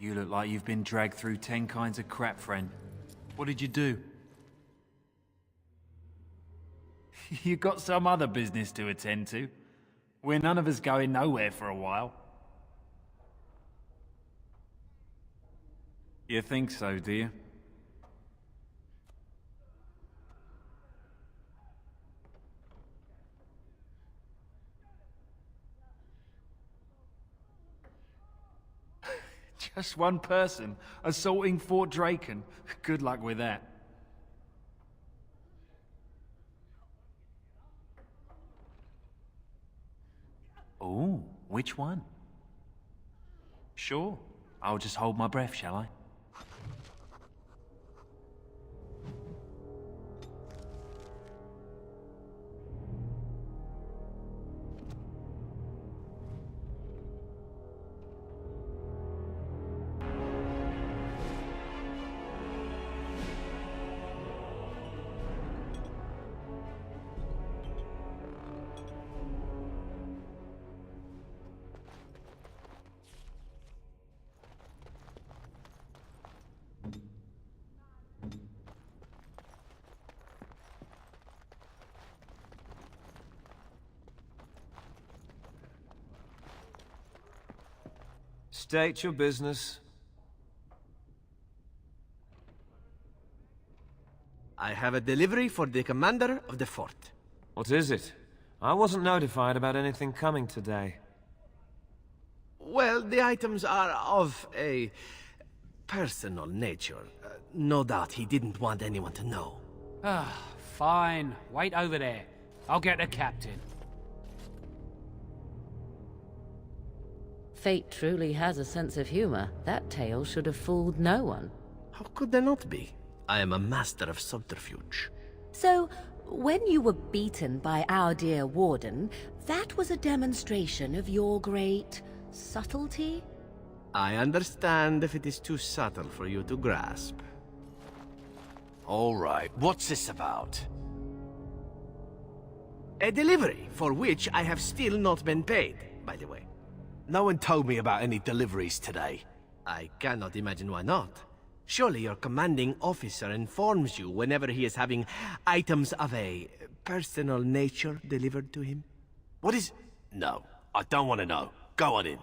You look like you've been dragged through 10 kinds of crap, friend. What did you do? You got some other business to attend to. We're none of us going nowhere for a while. You think so, do you? Just one person assaulting Fort Draken. Good luck with that. Oh, which one? Sure. I'll just hold my breath, shall I? State your business. I have a delivery for the commander of the fort. What is it? I wasn't notified about anything coming today. Well, the items are of a personal nature. No doubt he didn't want anyone to know. Ah, fine. Wait over there. I'll get the captain. Fate truly has a sense of humor. That tale should have fooled no one. How could there not be? I am a master of subterfuge. So, when you were beaten by our dear Warden, that was a demonstration of your great subtlety? I understand if it is too subtle for you to grasp. All right, what's this about? A delivery for which I have still not been paid, by the way. No one told me about any deliveries today. I cannot imagine why not. Surely your commanding officer informs you whenever he is having items of a personal nature delivered to him? What is... No, I don't want to know. Go on in.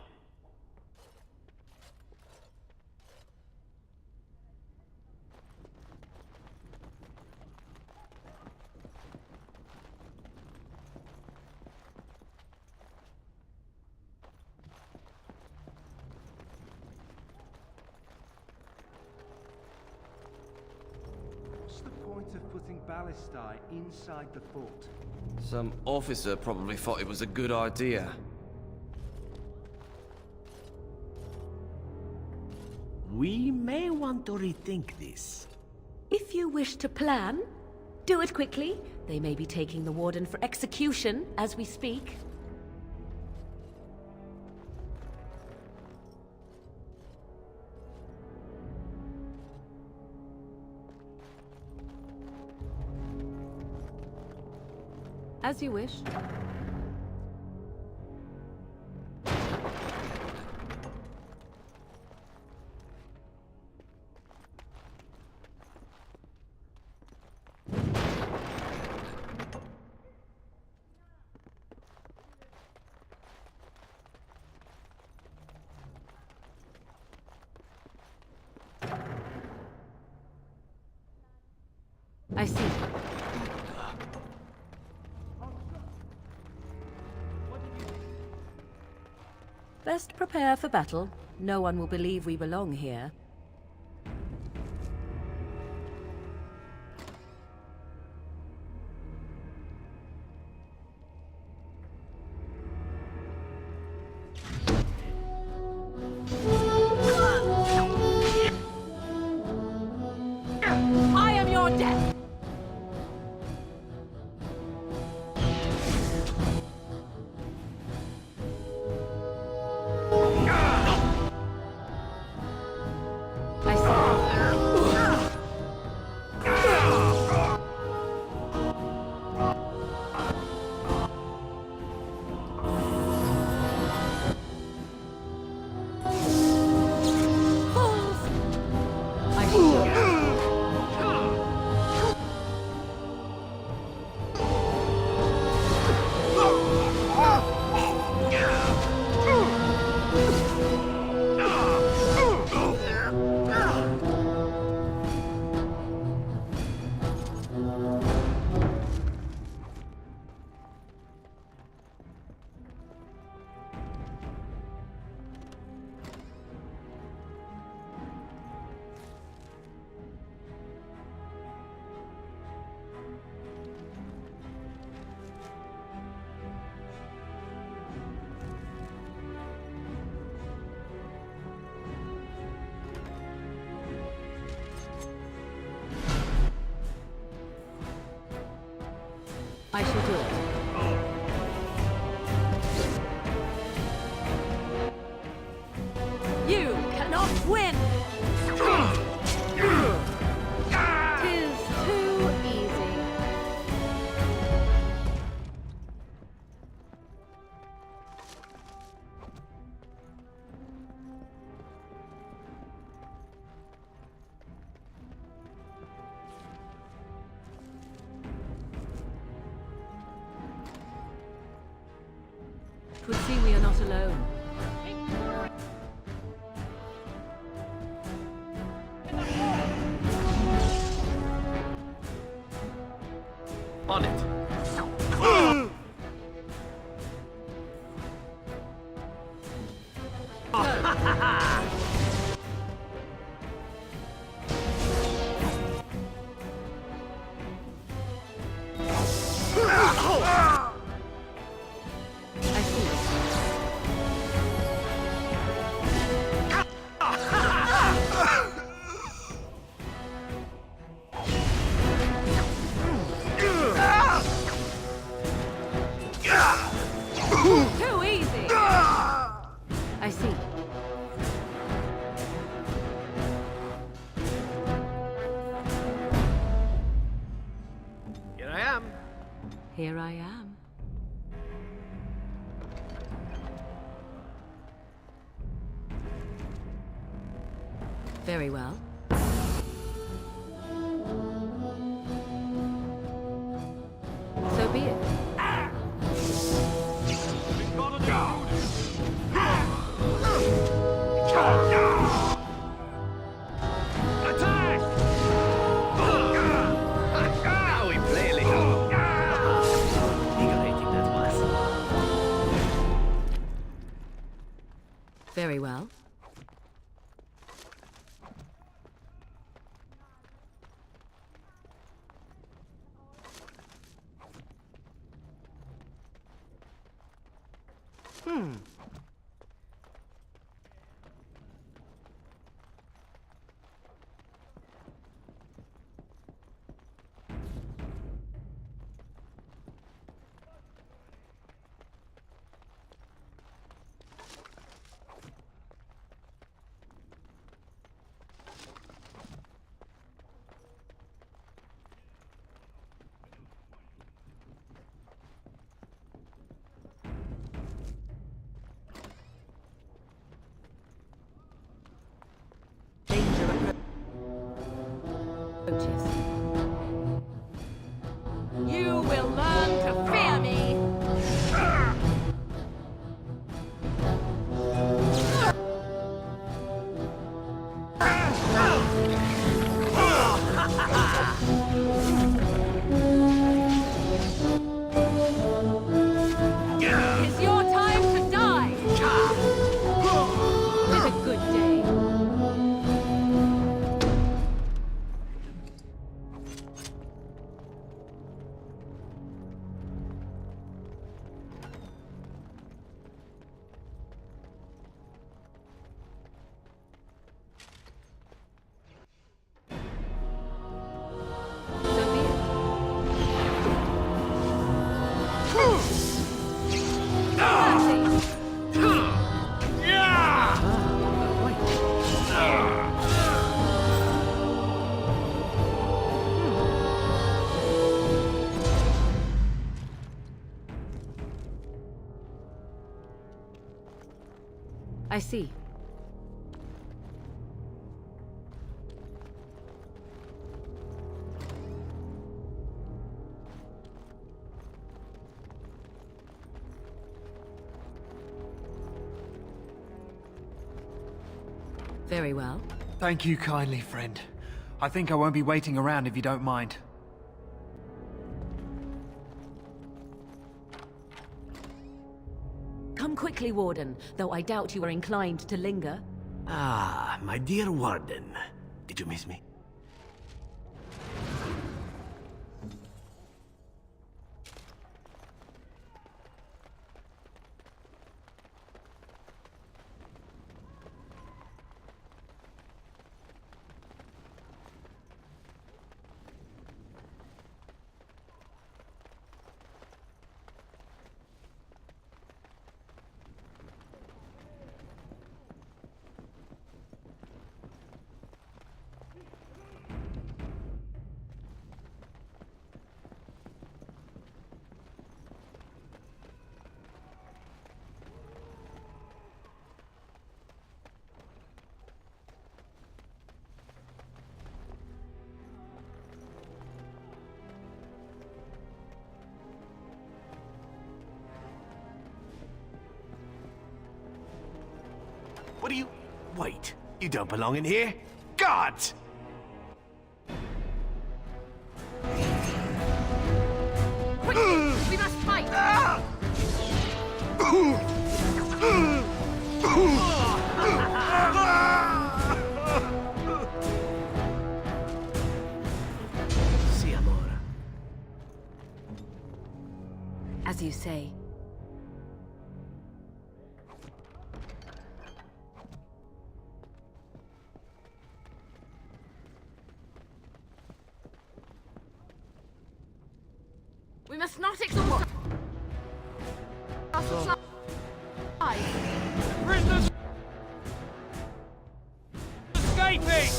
What's the point of putting ballistae inside the fort? Some officer probably thought it was a good idea. We may want to rethink this. If you wish to plan, do it quickly. They may be taking the Warden for execution as we speak. As you wish. I see. Best prepare for battle. No one will believe we belong here. I am your death! I shall do it. You cannot win! Tis too easy. Twould seem we are not alone. On it. I see. Too easy! I see. Here I am. Here I am. Very well. So be it. Now we play a little. Invigorating that was. Very well. Danger approaches. You will learn to fear me! It's your time to die! It's a good day. So be it. Mercy! I see. Very well. Thank you kindly, friend. I think I won't be waiting around if you don't mind. Come quickly, Warden, though I doubt you are inclined to linger. Ah, my dear Warden. Did you miss me? What are you... Wait, you don't belong in here. God! Quickly! We must fight! Si, amore. As you say. We must not exhaust our supply. Prisoners escaping!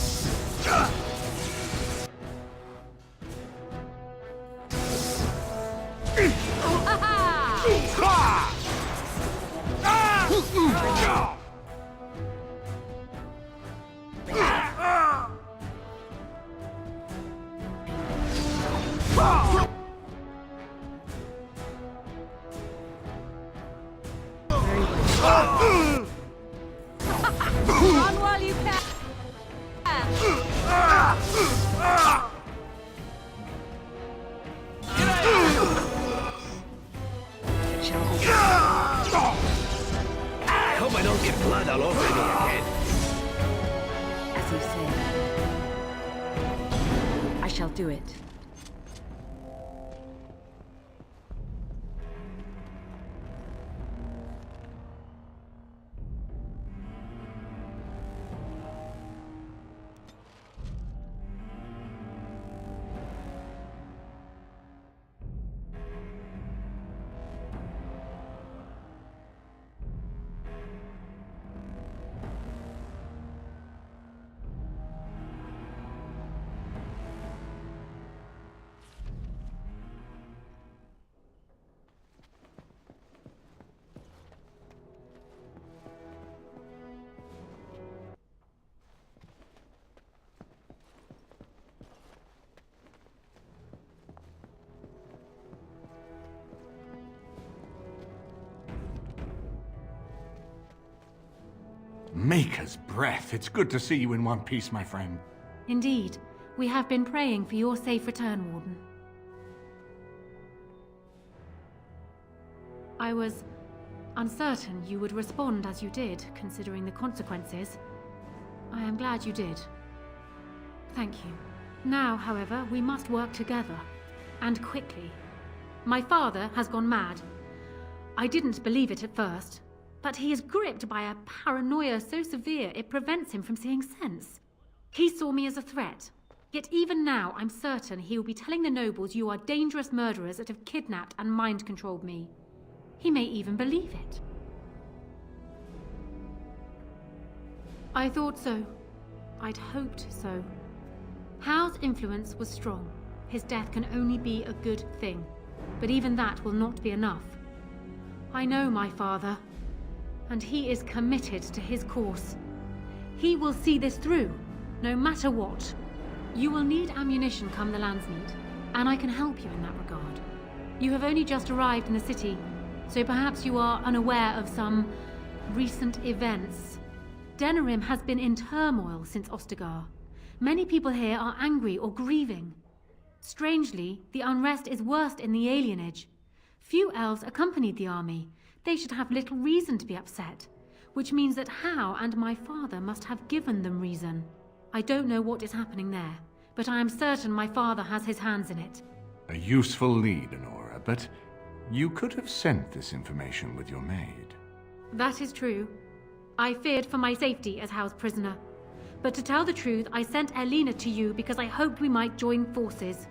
Run while you can! I hope I don't get blood all over me again. As you say. I shall do it. Maker's breath. It's good to see you in one piece, my friend. Indeed. We have been praying for your safe return, Warden. I was uncertain you would respond as you did, considering the consequences. I am glad you did. Thank you. Now, however, we must work together. And quickly. My father has gone mad. I didn't believe it at first. But he is gripped by a paranoia so severe it prevents him from seeing sense. He saw me as a threat. Yet even now, I'm certain he will be telling the nobles you are dangerous murderers that have kidnapped and mind-controlled me. He may even believe it. I thought so. I'd hoped so. Howe's influence was strong. His death can only be a good thing. But even that will not be enough. I know my father. And he is committed to his course. He will see this through, no matter what. You will need ammunition come the Landsmeet, and I can help you in that regard. You have only just arrived in the city, so perhaps you are unaware of some recent events. Denerim has been in turmoil since Ostagar. Many people here are angry or grieving. Strangely, the unrest is worst in the alienage. Few elves accompanied the army. They should have little reason to be upset, which means that Howe and my father must have given them reason. I don't know what is happening there, but I am certain my father has his hands in it. A useful lead, Honora, but you could have sent this information with your maid. That is true. I feared for my safety as Howe's prisoner. But to tell the truth, I sent Elena to you because I hoped we might join forces.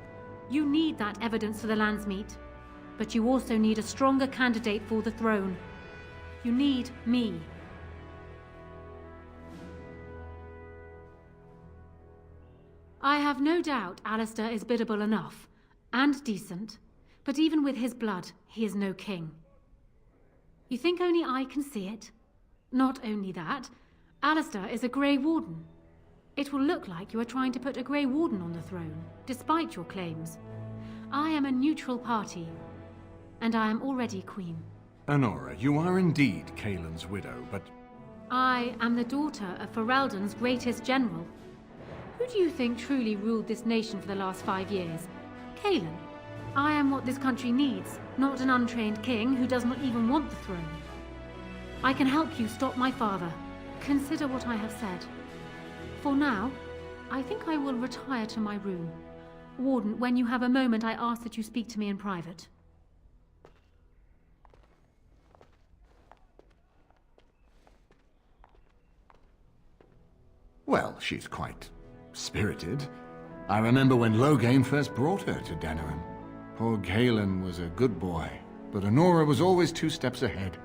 You need that evidence for the Landsmeet. But you also need a stronger candidate for the throne. You need me. I have no doubt Alistair is biddable enough, and decent, but even with his blood, he is no king. You think only I can see it? Not only that, Alistair is a Grey Warden. It will look like you are trying to put a Grey Warden on the throne, despite your claims. I am a neutral party, and I am already queen. Honora, you are indeed Kaelin's widow, but I am the daughter of Ferelden's greatest general. Who do you think truly ruled this nation for the last 5 years? Cailan. I am what this country needs, not an untrained king who does not even want the throne. I can help you stop my father. Consider what I have said. For now, I think I will retire to my room. Warden, when you have a moment, I ask that you speak to me in private. Well, she's quite spirited. I remember when Loghain first brought her to Denerim. Poor Cailan was a good boy, but Honora was always 2 steps ahead.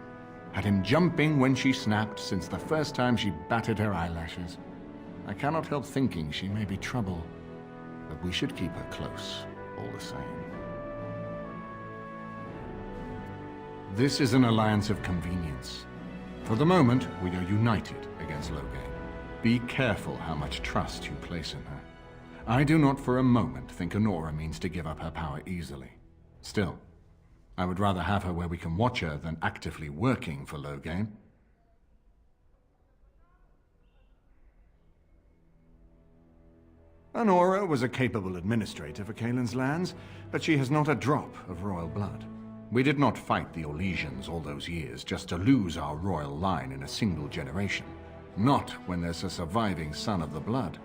Had him jumping when she snapped since the first time she batted her eyelashes. I cannot help thinking she may be trouble, but we should keep her close, all the same. This is an alliance of convenience. For the moment, we are united against Loghain. Be careful how much trust you place in her. I do not for a moment think Honora means to give up her power easily. Still, I would rather have her where we can watch her than actively working for Loghain. Honora was a capable administrator for Cailan's lands, but she has not a drop of royal blood. We did not fight the Orlesians all those years just to lose our royal line in a single generation. Not when there's a surviving son of the blood.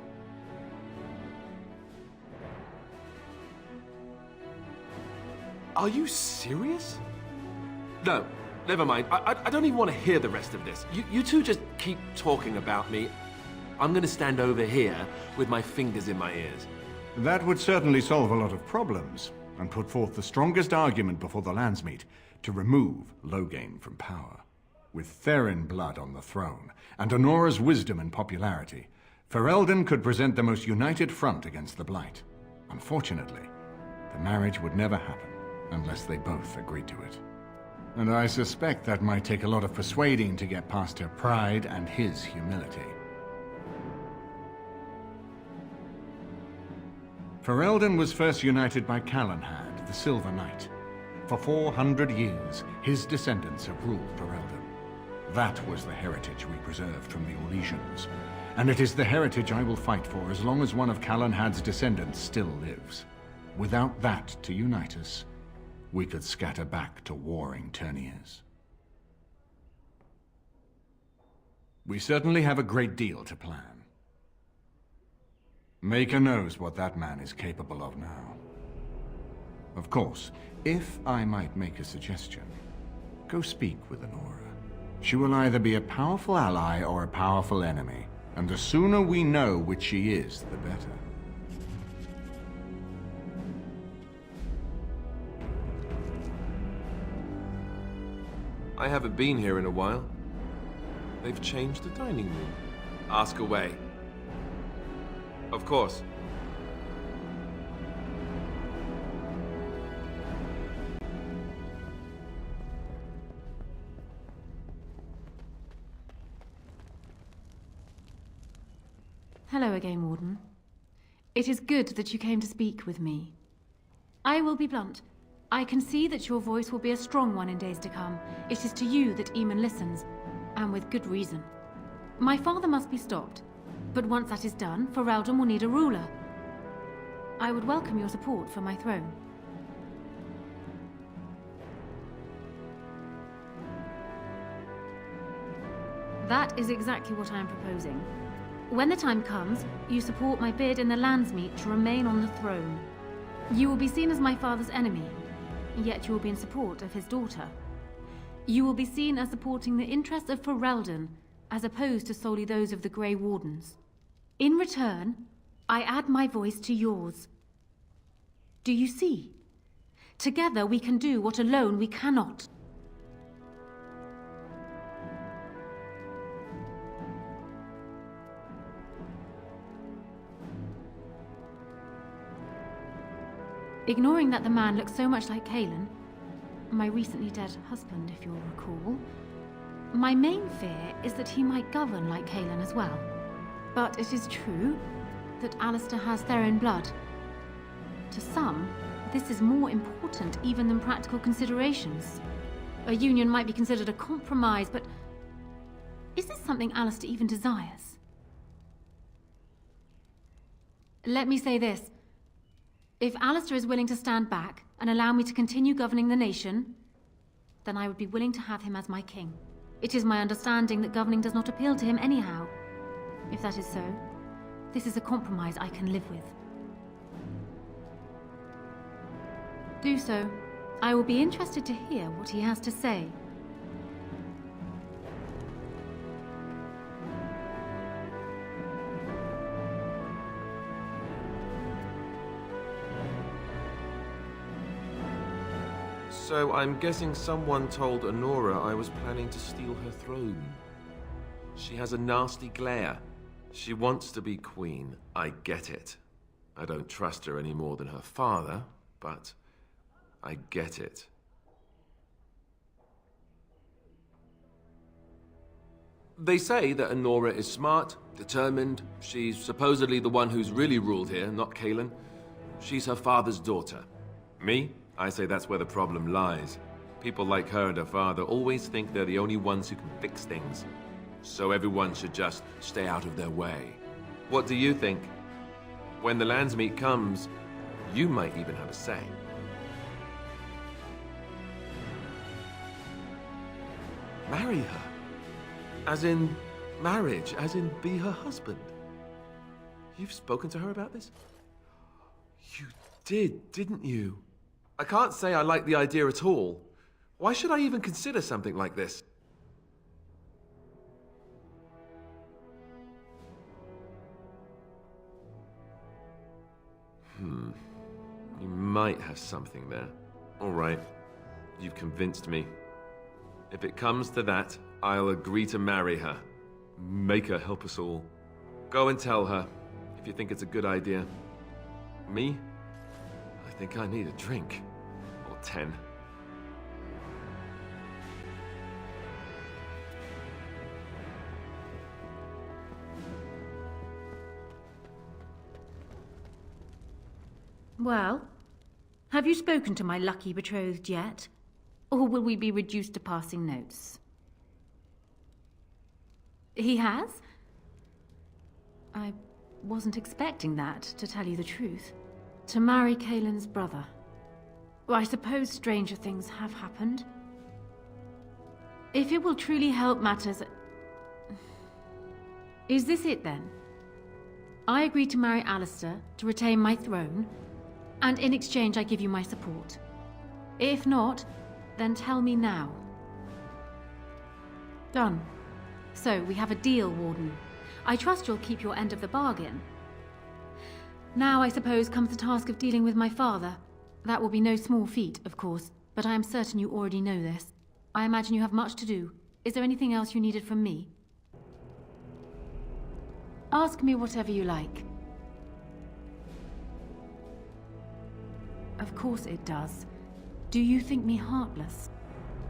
Are you serious? No, never mind. I don't even want to hear the rest of this. You two just keep talking about me. I'm gonna stand over here with my fingers in my ears. That would certainly solve a lot of problems, and put forth the strongest argument before the Landsmeet to remove Loghain from power. With Therin blood on the throne, and Honora's wisdom and popularity, Ferelden could present the most united front against the Blight. Unfortunately, the marriage would never happen unless they both agreed to it. And I suspect that might take a lot of persuading to get past her pride and his humility. Ferelden was first united by Calenhad, the Silver Knight. For 400 years, his descendants have ruled Ferelden. That was the heritage we preserved from the Orlesians. And it is the heritage I will fight for as long as one of Calenhad's descendants still lives. Without that to unite us, we could scatter back to warring Terniers. We certainly have a great deal to plan. Maker knows what that man is capable of now. Of course, if I might make a suggestion, go speak with Honora. She will either be a powerful ally or a powerful enemy, and the sooner we know which she is, the better. I haven't been here in a while. They've changed the dining room. Ask away. Of course. Hello again, Warden. It is good that you came to speak with me. I will be blunt. I can see that your voice will be a strong one in days to come. It is to you that Eamon listens, and with good reason. My father must be stopped, but once that is done, Ferelden will need a ruler. I would welcome your support for my throne. That is exactly what I am proposing. When the time comes, you support my bid in the Landsmeet to remain on the throne. You will be seen as my father's enemy, yet you will be in support of his daughter. You will be seen as supporting the interests of Ferelden, as opposed to solely those of the Grey Wardens. In return, I add my voice to yours. Do you see? Together we can do what alone we cannot. Ignoring that the man looks so much like Cailan, my recently dead husband, if you'll recall, my main fear is that he might govern like Cailan as well. But it is true that Alistair has Therin blood. To some, this is more important even than practical considerations. A union might be considered a compromise, but Is this something Alistair even desires? Let me say this. If Alistair is willing to stand back and allow me to continue governing the nation, then I would be willing to have him as my king. It is my understanding that governing does not appeal to him anyhow. If that is so, this is a compromise I can live with. Do so. I will be interested to hear what he has to say. So I'm guessing someone told Honora I was planning to steal her throne. She has a nasty glare. She wants to be queen. I get it. I don't trust her any more than her father, but I get it. They say that Honora is smart, determined. She's supposedly the one who's really ruled here, not Cailan. She's her father's daughter. Me? I say that's where the problem lies. People like her and her father always think they're the only ones who can fix things. So everyone should just stay out of their way. What do you think? When the Landsmeet comes, you might even have a say. Marry her? As in marriage? As in be her husband? You've spoken to her about this? You did, didn't you? I can't say I like the idea at all. Why should I even consider something like this? You might have something there. All right. You've convinced me. If it comes to that, I'll agree to marry her. Make her help us all. Go and tell her, if you think it's a good idea. Me? I think I need a drink. Or 10. Well, have you spoken to my lucky betrothed yet? Or will we be reduced to passing notes? He has? I wasn't expecting that, to tell you the truth. To marry Cailan's brother. Well, I suppose stranger things have happened. If it will truly help matters... Is this it then? I agree to marry Alistair to retain my throne, and in exchange I give you my support. If not, then tell me now. Done. So, we have a deal, Warden. I trust you'll keep your end of the bargain. Now, I suppose, comes the task of dealing with my father. That will be no small feat, of course, but I am certain you already know this. I imagine you have much to do. Is there anything else you needed from me? Ask me whatever you like. Of course it does. Do you think me heartless?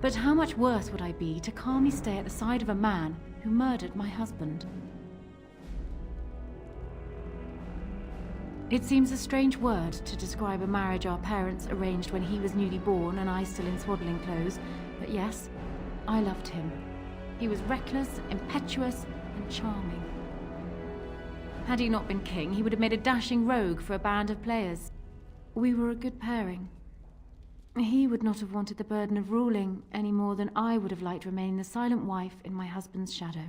But how much worse would I be to calmly stay at the side of a man who murdered my husband? It seems a strange word to describe a marriage our parents arranged when he was newly born and I still in swaddling clothes, but yes, I loved him. He was reckless, impetuous, and charming. Had he not been king, he would have made a dashing rogue for a band of players. We were a good pairing. He would not have wanted the burden of ruling any more than I would have liked to remain the silent wife in my husband's shadow.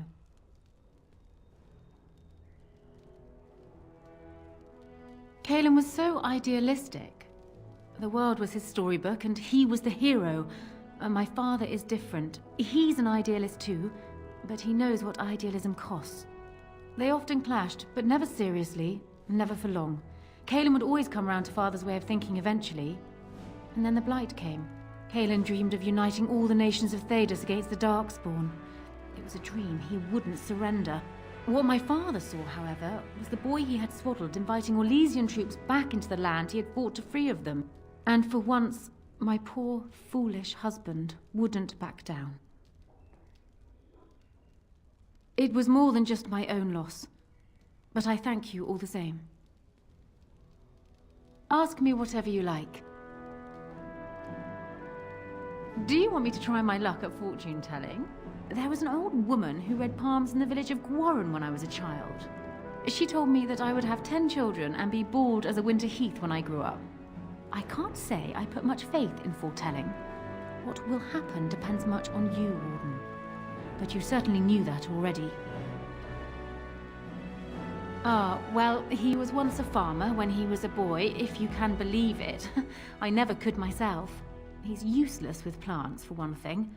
Cailan was so idealistic. The world was his storybook and he was the hero. My father is different. He's an idealist too, but he knows what idealism costs. They often clashed, but never seriously, never for long. Cailan would always come round to Father's way of thinking eventually. And then the Blight came. Cailan dreamed of uniting all the nations of Thedas against the Darkspawn. It was a dream. He wouldn't surrender. What my father saw, however, was the boy he had swaddled inviting Orlesian troops back into the land he had fought to free of them. And for once, my poor, foolish husband wouldn't back down. It was more than just my own loss, but I thank you all the same. Ask me whatever you like. Do you want me to try my luck at fortune-telling? There was an old woman who read palms in the village of Gwarren when I was a child. She told me that I would have 10 children and be bald as a winter heath when I grew up. I can't say I put much faith in foretelling. What will happen depends much on you, Warden. But you certainly knew that already. Well, he was once a farmer when he was a boy, if you can believe it. I never could myself. He's useless with plants, for one thing.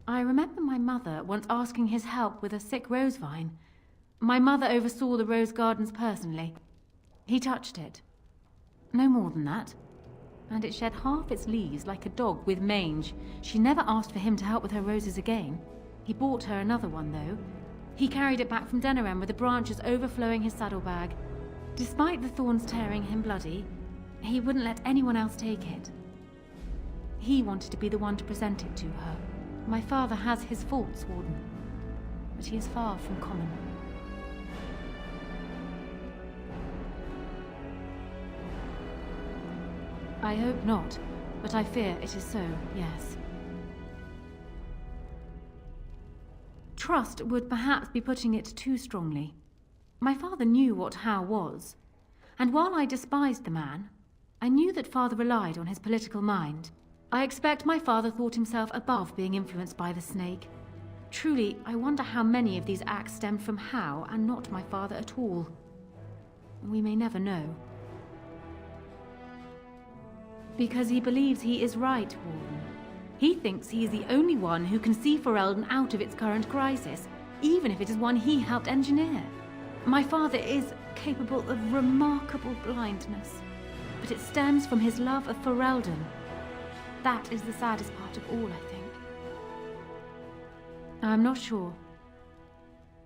I remember my mother once asking his help with a sick rose vine. My mother oversaw the rose gardens personally. He touched it. No more than that. And it shed half its leaves like a dog with mange. She never asked for him to help with her roses again. He bought her another one, though. He carried it back from Denerim with the branches overflowing his saddlebag. Despite the thorns tearing him bloody, he wouldn't let anyone else take it. He wanted to be the one to present it to her. My father has his faults, Warden, but he is far from common. I hope not, but I fear it is so, yes. Trust would perhaps be putting it too strongly. My father knew what Howe was, and while I despised the man, I knew that father relied on his political mind. I expect my father thought himself above being influenced by the snake. Truly, I wonder how many of these acts stemmed from Howe and not my father at all. We may never know. Because he believes he is right, Warden. He thinks he is the only one who can see Ferelden out of its current crisis, even if it is one he helped engineer. My father is capable of remarkable blindness, but it stems from his love of Ferelden. That is the saddest part of all, I think. I'm not sure.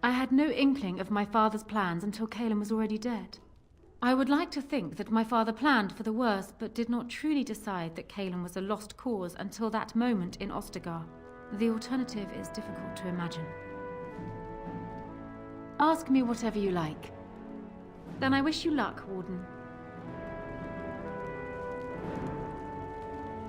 I had no inkling of my father's plans until Cailan was already dead. I would like to think that my father planned for the worst, but did not truly decide that Cailan was a lost cause until that moment in Ostagar. The alternative is difficult to imagine. Ask me whatever you like. Then I wish you luck, Warden.